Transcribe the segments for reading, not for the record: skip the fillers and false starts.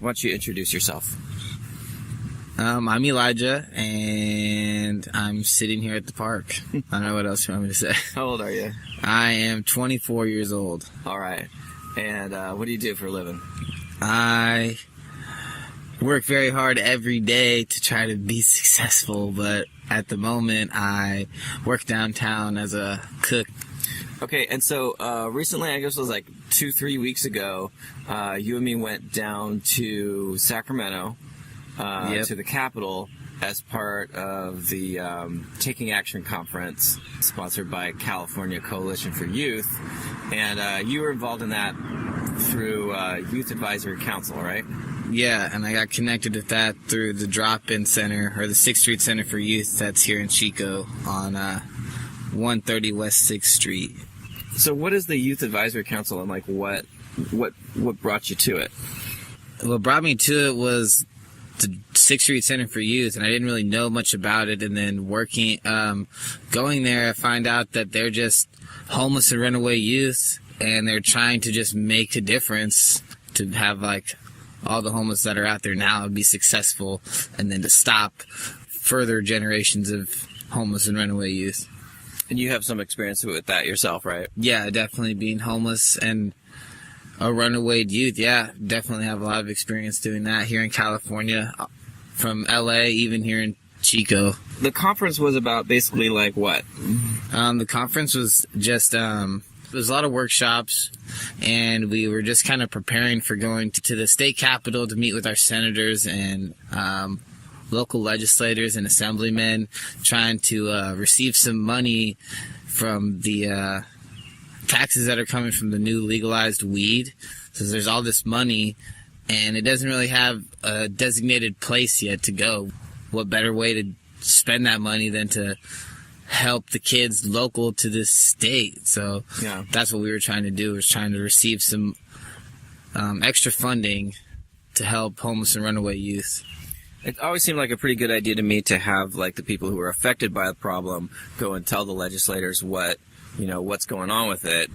Why don't you introduce yourself? I'm Elijah, and I'm sitting here at the park. I don't know what else you want me to say. How old are you? I am 24 years old. All right. And what do you do for a living? I work very hard every day to try to be successful, but at the moment I work downtown as a cook. Okay, and so recently, I guess it was like 2-3 weeks ago, you and me went down to Sacramento, to the Capitol, as part of the Taking Action Conference, sponsored by California Coalition for Youth. And you were involved in that through Youth Advisory Council, right? Yeah, and I got connected with that through the Drop-In Center, or the 6th Street Center for Youth that's here in Chico on 130 West 6th Street. So what is the Youth Advisory Council, and like what brought you to it? What brought me to it was the 6th Street Center for Youth, and I didn't really know much about it. And then going there, I find out that they're just homeless and runaway youth, and they're trying to just make a difference to have like all the homeless that are out there now be successful, and then to stop further generations of homeless and runaway youth. And you have some experience with that yourself, right? Yeah, definitely being homeless and a runaway youth. Yeah, definitely have a lot of experience doing that here in California, from LA, even here in Chico. The conference was about basically like what? The conference was just, there was a lot of workshops, and we were just kind of preparing for going to the state capitol to meet with our senators and local legislators and assemblymen, trying to receive some money from the taxes that are coming from the new legalized weed. So there's all this money, and it doesn't really have a designated place yet to go. What better way to spend that money than to help the kids local to this state? So yeah, that's what we were trying to do, was trying to receive some extra funding to help homeless and runaway youth. It always seemed like a pretty good idea to me to have like the people who are affected by the problem go and tell the legislators what's going on with it.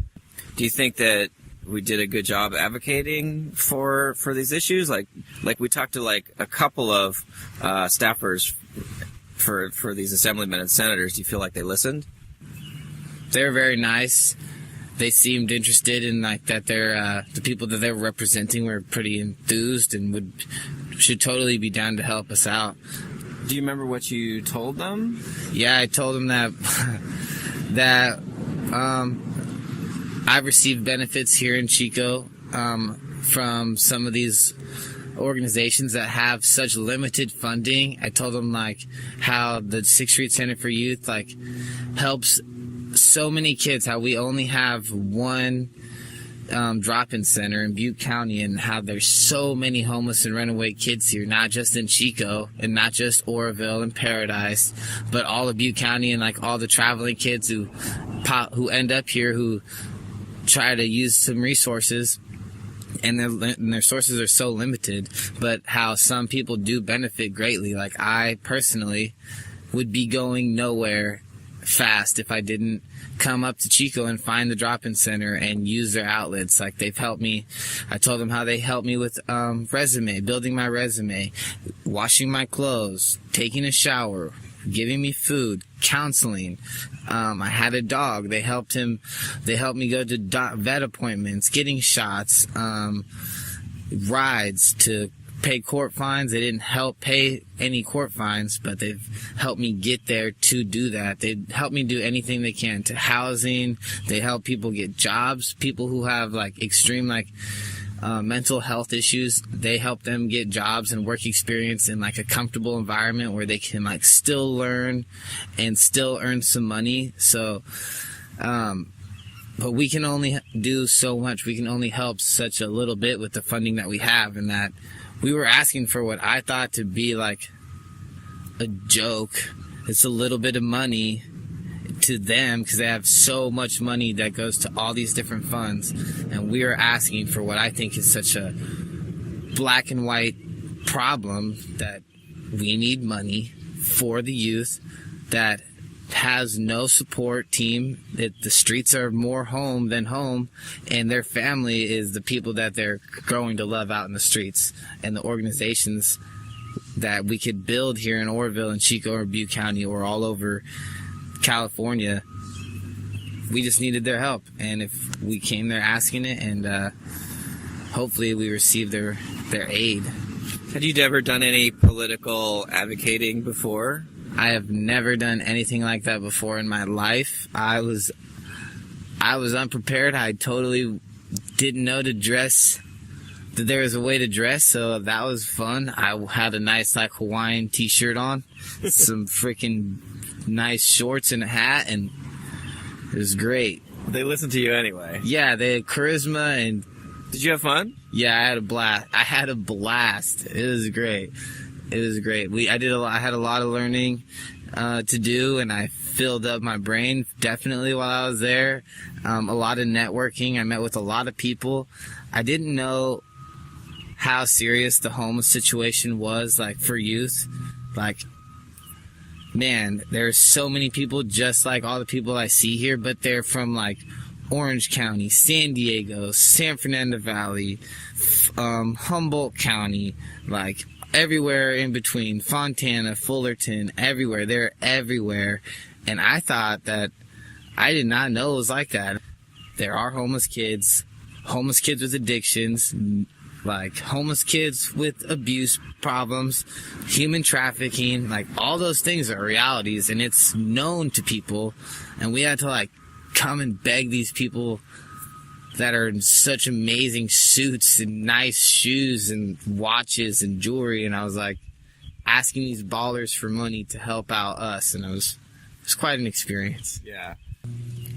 Do you think that we did a good job advocating for these issues? Like we talked to like a couple of staffers for these assemblymen and senators. Do you feel like they listened? They're very nice. They seemed interested in like that the people that they were representing were pretty enthused and should totally be down to help us out. Do you remember what you told them? Yeah, I told them that I've received benefits here in Chico from some of these organizations that have such limited funding. I told them like how the 6th Street Center for Youth like helps so many kids, how we only have one drop-in center in Butte County, and how there's so many homeless and runaway kids here, not just in Chico and not just Oroville and Paradise, but all of Butte County, and like all the traveling kids who end up here, who try to use some resources, and their sources are so limited, but how some people do benefit greatly. Like I personally would be going nowhere fast if I didn't come up to Chico and find the drop-in center and use their outlets. Like they've helped me. I told them how they helped me with resume, building my resume, washing my clothes, taking a shower, giving me food, counseling. I had a dog. They helped me go to vet appointments, getting shots, rides to pay court fines. They didn't help pay any court fines, but they've helped me get there to do that. They help me do anything they can to housing. They help people get jobs. People who have like extreme mental health issues, they help them get jobs and work experience in like a comfortable environment where they can like still learn and still earn some money. So but we can only do so much. We can only help such a little bit with the funding that we have, and that we were asking for what I thought to be like a joke. It's a little bit of money to them because they have so much money that goes to all these different funds, and we are asking for what I think is such a black and white problem, that we need money for the youth, that has no support team. The streets are more home than home, and their family is the people that they're growing to love out in the streets. And the organizations that we could build here in Oroville and Chico or Butte County or all over California, we just needed their help. And if we came there asking it, and hopefully we received their aid. Had you ever done any political advocating before? I have never done anything like that before in my life. I was unprepared. I totally didn't know to dress, that there was a way to dress, so that was fun. I had a nice like Hawaiian t-shirt on, some freaking nice shorts and a hat, and it was great. They listened to you anyway. Yeah, they had charisma. And did you have fun? Yeah, I had a blast. It was great. I had a lot of learning to do, and I filled up my brain definitely while I was there. A lot of networking. I met with a lot of people. I didn't know how serious the homeless situation was, like, for youth. Like, man, there's so many people just like all the people I see here, but they're from, like, Orange County, San Diego, San Fernando Valley, Humboldt County, like, everywhere in between, Fontana, Fullerton, everywhere. They're everywhere. And I did not know it was like that. There are homeless kids with addictions, like homeless kids with abuse problems, human trafficking, like all those things are realities, and it's known to people. And we had to like come and beg these people that are in such amazing suits and nice shoes and watches and jewelry, and I was like asking these ballers for money to help out us, and it was quite an experience. Yeah.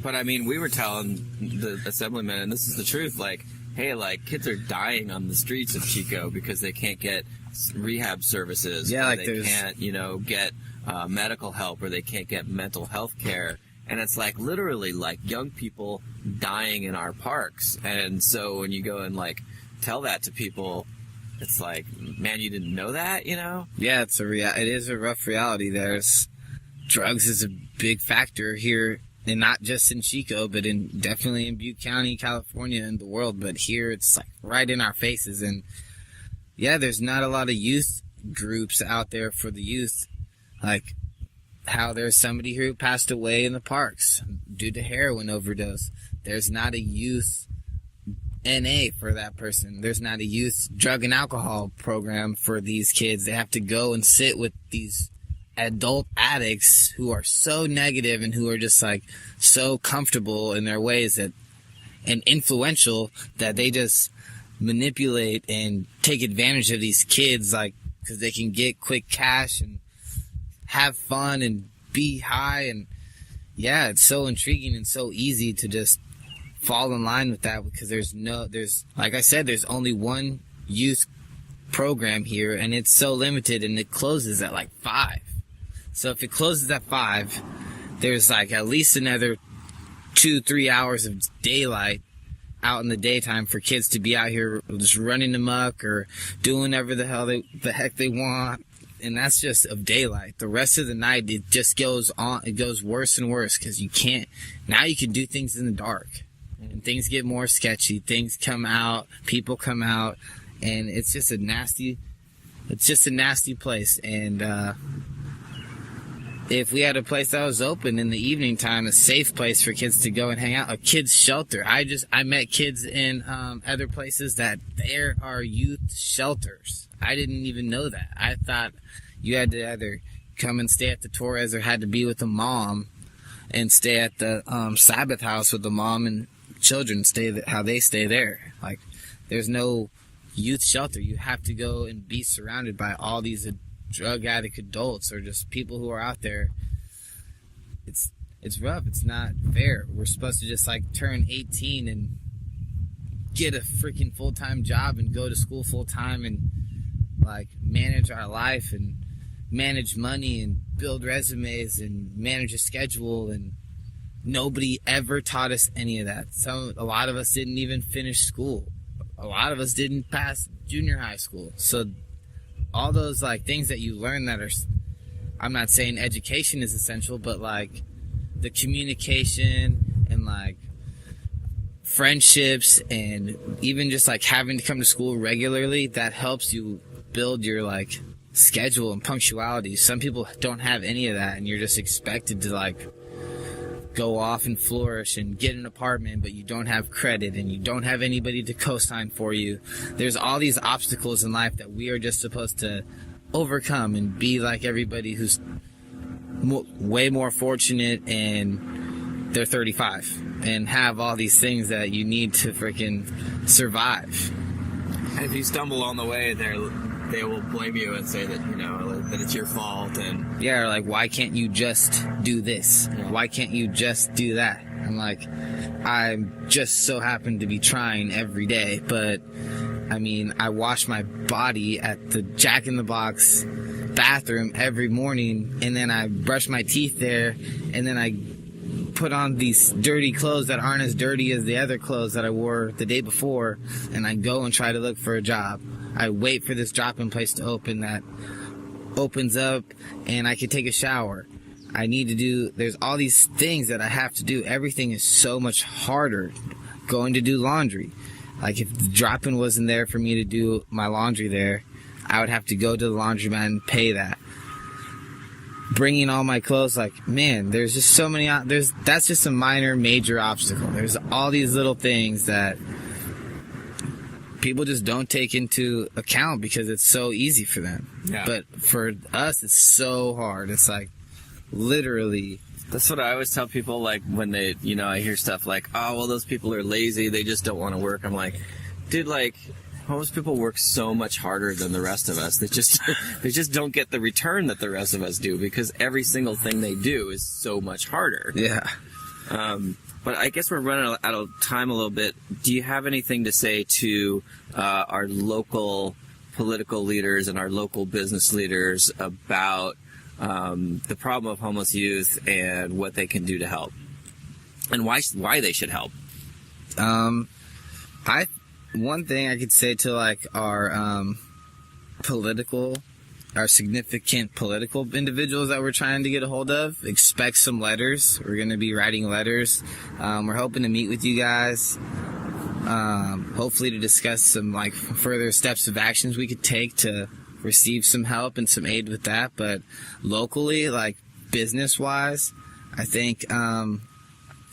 But I mean, we were telling the assemblyman, and this is the truth, like, hey, like, kids are dying on the streets of Chico because they can't get rehab services. Yeah, like they can't, get medical help, or they can't get mental health care. And it's like literally like young people dying in our parks. And so when you go and like tell that to people, it's like, man, you didn't know that, Yeah, it is a rough reality. There's drugs is a big factor here, and not just in Chico, but definitely in Butte County, California, and the world. But here it's like right in our faces. And yeah, there's not a lot of youth groups out there for the youth. Like how there's somebody who passed away in the parks due to heroin overdose. There's not a youth NA for that person. There's not a youth drug and alcohol program for these kids. They have to go and sit with these adult addicts who are so negative and who are just like so comfortable in their ways and influential that they just manipulate and take advantage of these kids, like, because they can get quick cash and have fun and be high. And yeah, it's so intriguing and so easy to just fall in line with that, because there's like I said, there's only one youth program here, and it's so limited, and it closes at like 5. So if it closes at 5, there's like at least another 2-3 hours of daylight out in the daytime for kids to be out here just running amok or doing whatever the heck they want. And that's just of daylight. The rest of the night, it just goes on. It goes worse and worse, because you can do things in the dark, and things get more sketchy. Things come out, people come out, and it's just a nasty place. And if we had a place that was open in the evening time, a safe place for kids to go and hang out, a kids shelter. I met kids in other places that there are youth shelters. I didn't even know that. I thought you had to either come and stay at the Torres or had to be with a mom and stay at the Sabbath house with the mom and children, how they stay there. Like, there's no youth shelter. You have to go and be surrounded by all these drug addict adults or just people who are out there. It's rough. It's not fair. We're supposed to just like turn 18 and get a freaking full-time job and go to school full-time and like manage our life and manage money and build resumes and manage a schedule, and nobody ever taught us any of that. A lot of us didn't even finish school. A lot of us didn't pass junior high school. So all those like things that you learn that I'm not saying education is essential, but like the communication and like friendships and even just like having to come to school regularly, that helps you build your like schedule and punctuality. Some people don't have any of that, and you're just expected to like go off and flourish and get an apartment, but you don't have credit and you don't have anybody to co-sign for you. There's all these obstacles in life that we are just supposed to overcome and be like everybody who's way more fortunate and they're 35 and have all these things that you need to freaking survive. And if you stumble on the way, they will blame you and say that, that it's your fault. And yeah, or like, why can't you just do this? Yeah. Why can't you just do that? I'm like, I just so happen to be trying every day, but I mean, I wash my body at the Jack in the Box bathroom every morning, and then I brush my teeth there, and then I put on these dirty clothes that aren't as dirty as the other clothes that I wore the day before, and I go and try to look for a job. I wait for this drop-in place to open that opens up, and I can take a shower. There's all these things that I have to do. Everything is so much harder. Going to do laundry. Like, if the drop-in wasn't there for me to do my laundry there, I would have to go to the laundromat and pay that. Bringing all my clothes, like, man, there's just so many, that's just a minor, major obstacle. There's all these little things that people just don't take into account because it's so easy for them. Yeah. But for us, it's so hard. It's like, literally. That's what I always tell people, like, when they, I hear stuff like, oh, well, those people are lazy, they just don't want to work. I'm like, dude, like, most people work so much harder than the rest of us. They just don't get the return that the rest of us do, because every single thing they do is so much harder. Yeah. But I guess we're running out of time a little bit. Do you have anything to say to our local political leaders and our local business leaders about the problem of homeless youth and what they can do to help, and why they should help? One thing I could say to like our significant political individuals that we're trying to get a hold of, expect some letters. We're going to be writing letters. We're hoping to meet with you guys, hopefully to discuss some like further steps of actions we could take to receive some help and some aid with that. But locally, like business wise, I think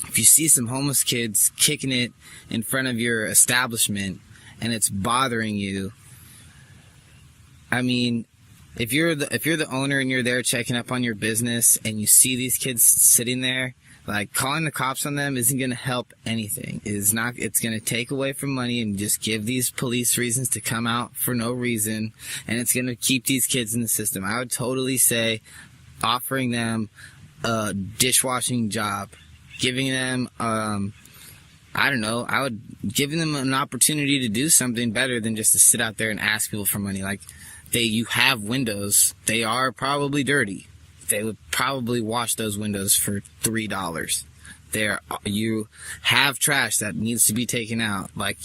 if you see some homeless kids kicking it in front of your establishment and it's bothering you, I mean, if you're the owner and you're there checking up on your business and you see these kids sitting there, like, calling the cops on them isn't going to help anything. It's going to take away from money and just give these police reasons to come out for no reason, and it's going to keep these kids in the system. I would totally say offering them a dishwashing job, giving them, giving them an opportunity to do something better than just to sit out there and ask people for money. Like, you have windows. They are probably dirty. They would probably wash those windows for $3. You have trash that needs to be taken out. Like,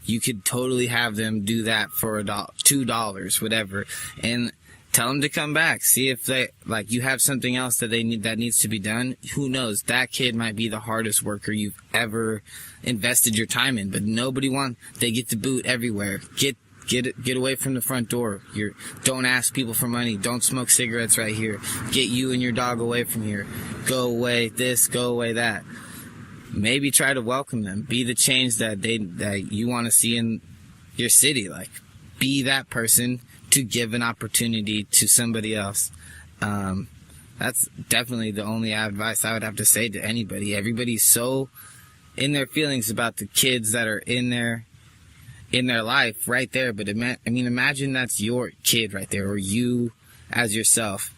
you could totally have them do that for $2, whatever, and tell them to come back. See if you have something else that that needs to be done. Who knows? That kid might be the hardest worker you've ever invested your time in, but they get the boot everywhere. Get away from the front door. Don't ask people for money. Don't smoke cigarettes right here. Get you and your dog away from here. Go away this, go away that. Maybe try to welcome them. Be the change that you want to see in your city. Like, be that person to give an opportunity to somebody else. That's definitely the only advice I would have to say to anybody. Everybody's so in their feelings about the kids that are in their life right there, but imagine that's your kid right there, or you as yourself.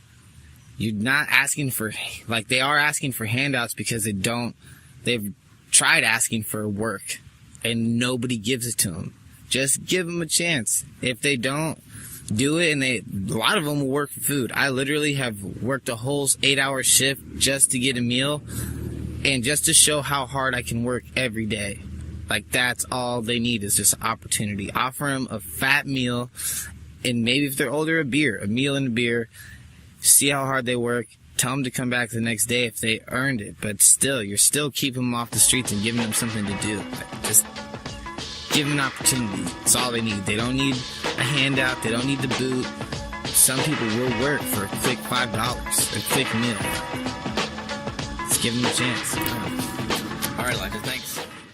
You're not asking for, like, they are asking for handouts because they've tried asking for work and nobody gives it to them. Just give them a chance. If they don't do it, and a lot of them will work for food. I literally have worked a whole 8-hour shift just to get a meal and just to show how hard I can work every day. Like, that's all they need is just opportunity. Offer them a fat meal, and maybe if they're older, a meal and a beer. see how hard they work, tell them to come back the next day if they earned it, but still, you're still keeping them off the streets and giving them something to do. Like, just give them an opportunity. That's all they need. They don't need a handout. They don't need the boot. Some people will work for a quick $5, a quick meal. Let's give them a chance. All right, Elijah, thanks.